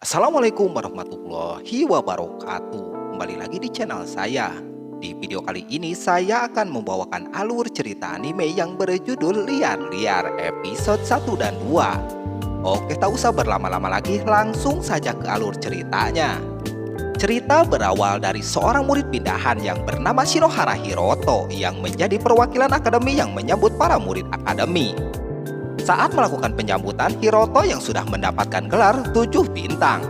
Assalamualaikum warahmatullahi wabarakatuh. Kembali lagi di channel saya. Di video kali ini saya akan membawakan alur cerita anime yang berjudul Liar-Liar episode 1 dan 2. Oke, tak usah berlama-lama lagi, langsung saja ke alur ceritanya. Cerita berawal dari seorang murid pindahan yang bernama Shinohara Hiroto yang menjadi perwakilan akademi yang menyambut para murid akademi. Saat melakukan penyambutan, Hiroto yang sudah mendapatkan gelar 7 bintang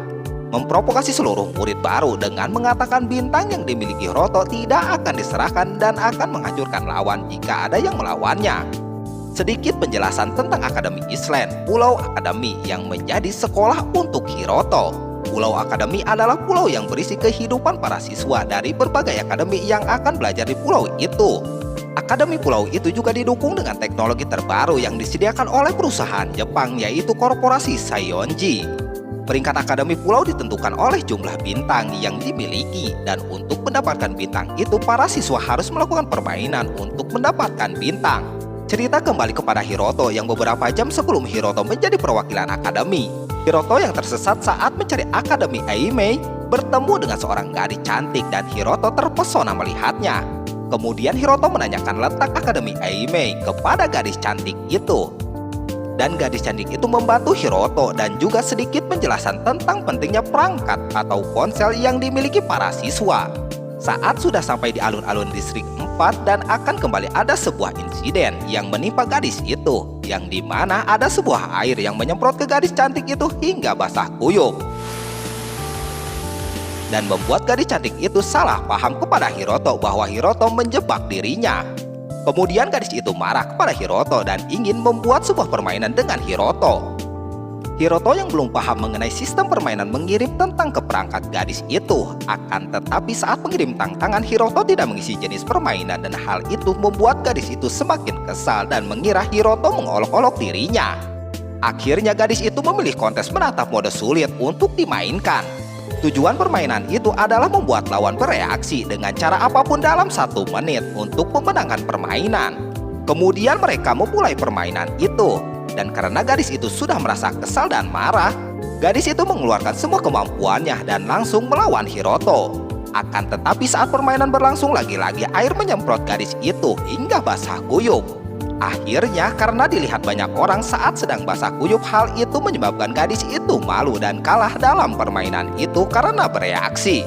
memprovokasi seluruh murid baru dengan mengatakan bintang yang dimiliki Hiroto tidak akan diserahkan dan akan menghancurkan lawan jika ada yang melawannya. Sedikit penjelasan tentang Akademi Island, Pulau Akademi yang menjadi sekolah untuk Hiroto. Pulau Akademi adalah pulau yang berisi kehidupan para siswa dari berbagai akademi yang akan belajar di pulau itu. Akademi pulau itu juga didukung dengan teknologi terbaru yang disediakan oleh perusahaan Jepang, yaitu korporasi Saionji. Peringkat akademi pulau ditentukan oleh jumlah bintang yang dimiliki, dan untuk mendapatkan bintang itu para siswa harus melakukan permainan untuk mendapatkan bintang. Cerita kembali kepada Hiroto yang beberapa jam sebelum Hiroto menjadi perwakilan akademi. Hiroto yang tersesat saat mencari akademi Aimei bertemu dengan seorang gadis cantik dan Hiroto terpesona melihatnya. Kemudian Hiroto menanyakan letak Akademi Aimei kepada gadis cantik itu. Dan gadis cantik itu membantu Hiroto dan juga sedikit penjelasan tentang pentingnya perangkat atau ponsel yang dimiliki para siswa. Saat sudah sampai di alun-alun distrik 4 dan akan kembali ada sebuah insiden yang menimpa gadis itu, yang dimana ada sebuah air yang menyemprot ke gadis cantik itu hingga basah kuyup dan membuat gadis cantik itu salah paham kepada Hiroto bahwa Hiroto menjebak dirinya. Kemudian gadis itu marah kepada Hiroto dan ingin membuat sebuah permainan dengan Hiroto. Hiroto yang belum paham mengenai sistem permainan mengirim tentang ke perangkat gadis itu. Akan tetapi saat mengirim tantangan, Hiroto tidak mengisi jenis permainan dan hal itu membuat gadis itu semakin kesal dan mengira Hiroto mengolok-olok dirinya. Akhirnya gadis itu memilih kontes menatap mode sulit untuk dimainkan. Tujuan permainan itu adalah membuat lawan bereaksi dengan cara apapun dalam 1 menit untuk memenangkan permainan. Kemudian mereka memulai permainan itu. Dan karena gadis itu sudah merasa kesal dan marah, gadis itu mengeluarkan semua kemampuannya dan langsung melawan Hiroto. Akan tetapi saat permainan berlangsung, lagi-lagi air menyemprot gadis itu hingga basah kuyup. Akhirnya karena dilihat banyak orang saat sedang basah kuyup, hal itu menyebabkan gadis itu malu dan kalah dalam permainan itu karena bereaksi.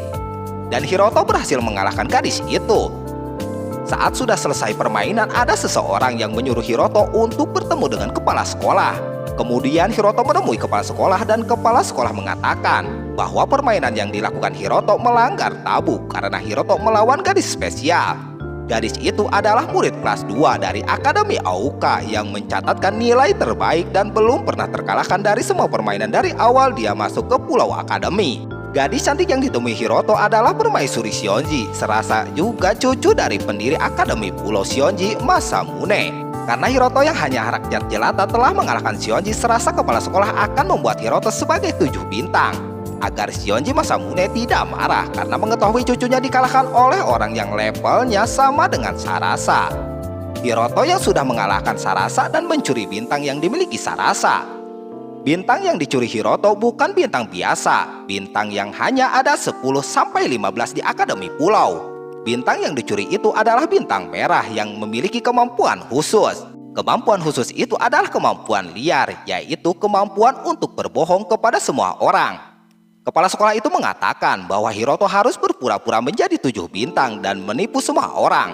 Dan Hiroto berhasil mengalahkan gadis itu. Saat sudah selesai permainan, ada seseorang yang menyuruh Hiroto untuk bertemu dengan kepala sekolah. Kemudian Hiroto menemui kepala sekolah dan kepala sekolah mengatakan bahwa permainan yang dilakukan Hiroto melanggar tabu karena Hiroto melawan gadis spesial. Gadis itu adalah murid kelas 2 dari Akademi Aoka yang mencatatkan nilai terbaik dan belum pernah terkalahkan dari semua permainan dari awal dia masuk ke Pulau Akademi. Gadis cantik yang ditemui Hiroto adalah permaisuri Shionji, serasa juga cucu dari pendiri Akademi Pulau Shionji, Masamune. Karena Hiroto yang hanya rakyat jelata telah mengalahkan Shionji, serasa kepala sekolah akan membuat Hiroto sebagai 7 bintang. Agar Shionji Masamune tidak marah karena mengetahui cucunya dikalahkan oleh orang yang levelnya sama dengan Sarasa. Hiroto yang sudah mengalahkan Sarasa dan mencuri bintang yang dimiliki Sarasa. Bintang yang dicuri Hiroto bukan bintang biasa, bintang yang hanya ada 10-15 di Akademi Pulau. Bintang yang dicuri itu adalah bintang merah yang memiliki kemampuan khusus. Kemampuan khusus itu adalah kemampuan liar, yaitu kemampuan untuk berbohong kepada semua orang. Kepala sekolah itu mengatakan bahwa Hiroto harus berpura-pura menjadi 7 bintang dan menipu semua orang.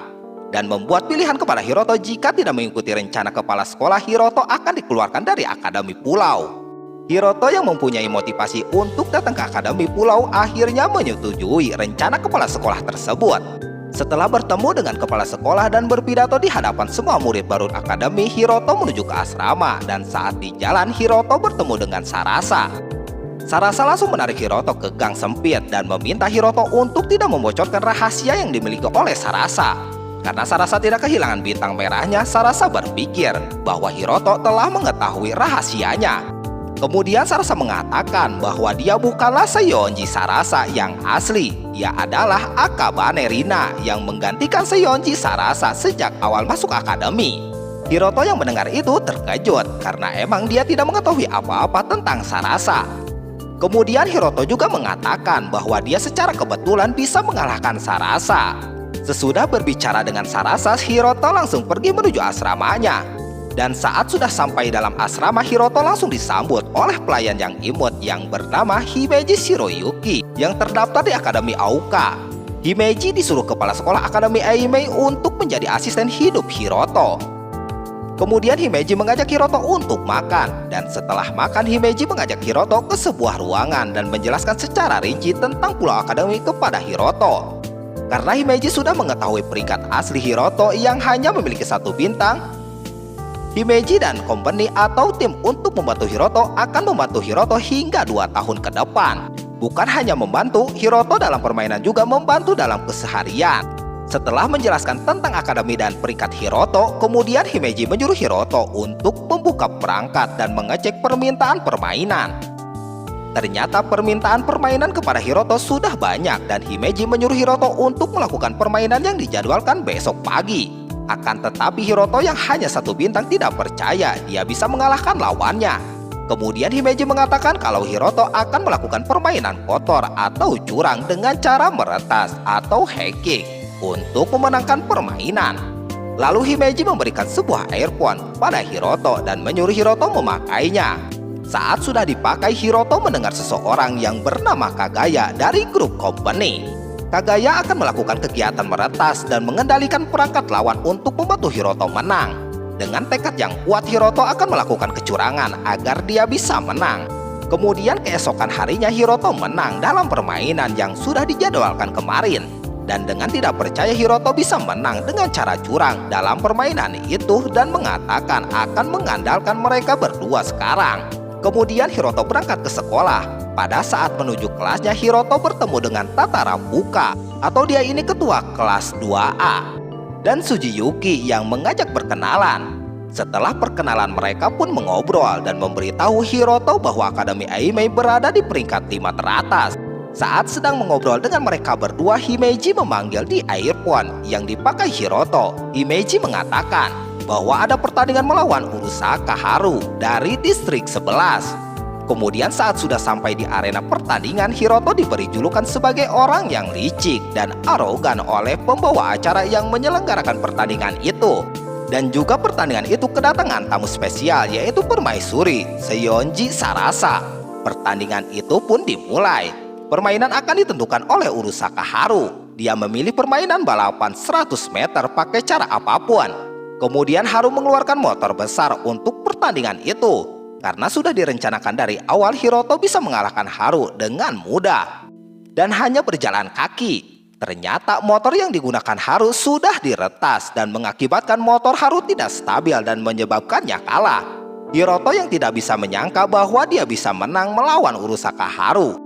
Dan membuat pilihan kepada Hiroto jika tidak mengikuti rencana kepala sekolah, Hiroto akan dikeluarkan dari Akademi Pulau. Hiroto yang mempunyai motivasi untuk datang ke Akademi Pulau akhirnya menyetujui rencana kepala sekolah tersebut. Setelah bertemu dengan kepala sekolah dan berpidato di hadapan semua murid baru Akademi, Hiroto menuju ke asrama dan saat di jalan Hiroto bertemu dengan Sarasa. Sarasa langsung menarik Hiroto ke gang sempit dan meminta Hiroto untuk tidak membocorkan rahasia yang dimiliki oleh Sarasa. Karena Sarasa tidak kehilangan bintang merahnya, Sarasa berpikir bahwa Hiroto telah mengetahui rahasianya. Kemudian Sarasa mengatakan bahwa dia bukanlah Seiyonji Sarasa yang asli. Dia adalah Akabane Rina yang menggantikan Seiyonji Sarasa sejak awal masuk akademi. Hiroto yang mendengar itu terkejut karena emang dia tidak mengetahui apa-apa tentang Sarasa. Kemudian Hiroto juga mengatakan bahwa dia secara kebetulan bisa mengalahkan Sarasa. Sesudah berbicara dengan Sarasa, Hiroto langsung pergi menuju asramanya. Dan saat sudah sampai dalam asrama, Hiroto langsung disambut oleh pelayan yang imut yang bernama Himeji Shiroyuki yang terdaftar di Akademi Auka. Himeji disuruh kepala sekolah Akademi Aimei untuk menjadi asisten hidup Hiroto. Kemudian Himeji mengajak Hiroto untuk makan, dan setelah makan Himeji mengajak Hiroto ke sebuah ruangan dan menjelaskan secara rinci tentang Pulau Akademi kepada Hiroto. Karena Himeji sudah mengetahui peringkat asli Hiroto yang hanya memiliki 1 bintang, Himeji dan company atau tim untuk membantu Hiroto akan membantu Hiroto hingga 2 tahun ke depan. Bukan hanya membantu, Hiroto dalam permainan juga membantu dalam keseharian. Setelah menjelaskan tentang akademi dan peringkat Hiroto, kemudian Himeji menyuruh Hiroto untuk membuka perangkat dan mengecek permintaan permainan. Ternyata permintaan permainan kepada Hiroto sudah banyak dan Himeji menyuruh Hiroto untuk melakukan permainan yang dijadwalkan besok pagi. Akan tetapi Hiroto yang hanya 1 bintang tidak percaya dia bisa mengalahkan lawannya. Kemudian Himeji mengatakan kalau Hiroto akan melakukan permainan kotor atau curang dengan cara meretas atau hacking untuk memenangkan permainan. Lalu Himeji memberikan sebuah earphone pada Hiroto dan menyuruh Hiroto memakainya. Saat sudah dipakai, Hiroto mendengar seseorang yang bernama Kagaya dari grup company. Kagaya akan melakukan kegiatan meretas dan mengendalikan perangkat lawan untuk membantu Hiroto menang. Dengan tekad yang kuat, Hiroto akan melakukan kecurangan agar dia bisa menang. Kemudian keesokan harinya Hiroto menang dalam permainan yang sudah dijadwalkan kemarin. Dan dengan tidak percaya Hiroto bisa menang dengan cara curang dalam permainan itu dan mengatakan akan mengandalkan mereka berdua sekarang. Kemudian Hiroto berangkat ke sekolah. Pada saat menuju kelasnya, Hiroto bertemu dengan Tatara Fuka atau dia ini ketua kelas 2A dan Sujiyuki yang mengajak berkenalan. Setelah perkenalan mereka pun mengobrol dan memberitahu Hiroto bahwa Akademi Aimei berada di peringkat 5 teratas. Saat sedang mengobrol dengan mereka berdua, Himeji memanggil di earphone yang dipakai Hiroto. Himeji mengatakan bahwa ada pertandingan melawan Urusaka Haru dari distrik 11. Kemudian saat sudah sampai di arena pertandingan, Hiroto diberi julukan sebagai orang yang licik dan arogan oleh pembawa acara yang menyelenggarakan pertandingan itu. Dan juga pertandingan itu kedatangan tamu spesial yaitu permaisuri Seiyonji Sarasa. Pertandingan itu pun dimulai. Permainan akan ditentukan oleh Urusaka Haru. Dia memilih permainan balapan 100 meter pakai cara apapun. Kemudian Haru mengeluarkan motor besar untuk pertandingan itu. Karena sudah direncanakan dari awal, Hiroto bisa mengalahkan Haru dengan mudah. Dan hanya berjalan kaki. Ternyata motor yang digunakan Haru sudah diretas dan mengakibatkan motor Haru tidak stabil dan menyebabkannya kalah. Hiroto yang tidak bisa menyangka bahwa dia bisa menang melawan Urusaka Haru.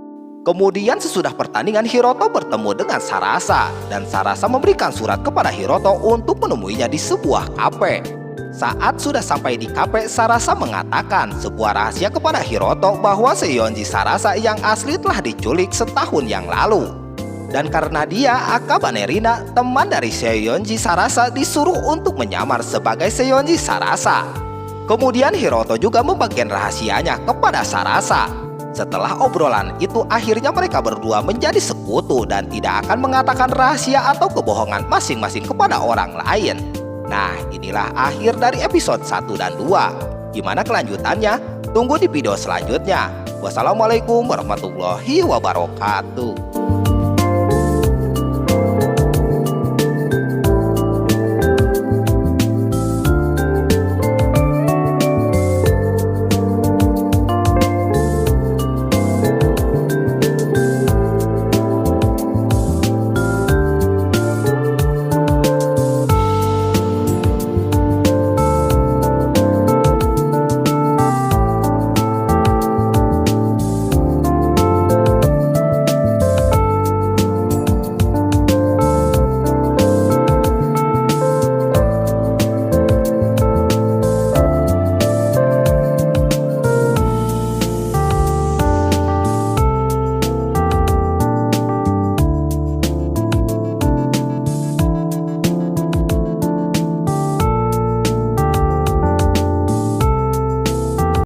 Kemudian sesudah pertandingan, Hiroto bertemu dengan Sarasa dan Sarasa memberikan surat kepada Hiroto untuk menemuinya di sebuah kafe. Saat sudah sampai di kafe, Sarasa mengatakan sebuah rahasia kepada Hiroto bahwa Seiyonji Sarasa yang asli telah diculik setahun yang lalu. Dan karena dia, Akabane Rina, teman dari Seiyonji Sarasa, disuruh untuk menyamar sebagai Seiyonji Sarasa. Kemudian Hiroto juga membagikan rahasianya kepada Sarasa. Setelah obrolan itu, akhirnya mereka berdua menjadi sekutu dan tidak akan mengatakan rahasia atau kebohongan masing-masing kepada orang lain. Nah, inilah akhir dari episode 1 dan 2. Gimana kelanjutannya? Tunggu di video selanjutnya. Wassalamualaikum warahmatullahi wabarakatuh.